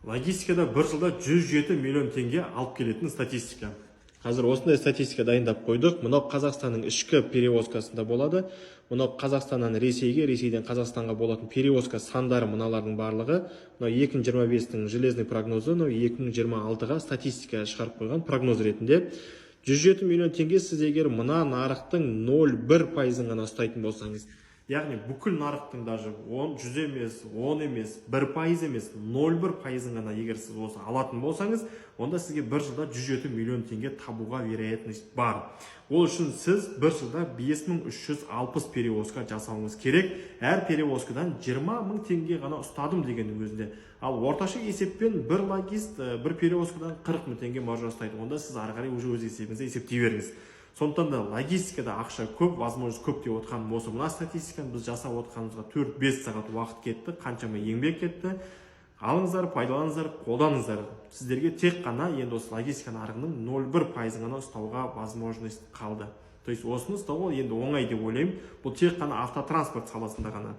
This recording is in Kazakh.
Логистикада бір жылда 107 миллион теңге алып келетін статистика. Қазір осындай статистика дайындап қойдық. Мынау Қазақстанның ішкі перевозкасында болады. Мынау Қазақстаннан Ресейге, Ресейден Қазақстанға болатын перевозка сандары мыналардың барлығы. Мынау 2025-тің железный прогнозы, мынау 2026-ға статистика шығарып қойған прогноз ретінде. 107 миллион теңге сіз егер мына нарықтың 0,1%-ын ғана ұстайтын болсаңыз, яғни бүкіл нарықтың даже 100 емес, 10 емес, 1% емес, 0,1%-ын ғана егер сіз осы алатын болсаңыз, онда сізге бір жылда 107 миллион теңге табуға вероятность бар. Ол үшін сіз бір жылда 5360 перевозка жасауыңыз керек. Әр перевозкадан 20 мың теңге ғана ұстадым дегеннің өзінде. Ал орташа есеппен бір логист бір перевозкадан 40 мың теңге маржа ұстайды. Онда сіз ары қарай уже өз есебіңізді есептей беріңіз. Сондықтан да логистикада ақша көп, возможность көп деп отқаным осы. Мына статистиканы біз жасап отқанымызға 4-5 сағат уақыт кетті, қаншама еңбек кетті. Алыңыздар, пайдаланыңыздар, қолданыңыздар. Сіздерге тек қана енді осы логистика нарығының 0,1%-ын ғана ұстауға возможность қалды. То есть осыны ұстау енді оңай деп ойлаймын. Бұл тек қана автотранспорт саласында ғана.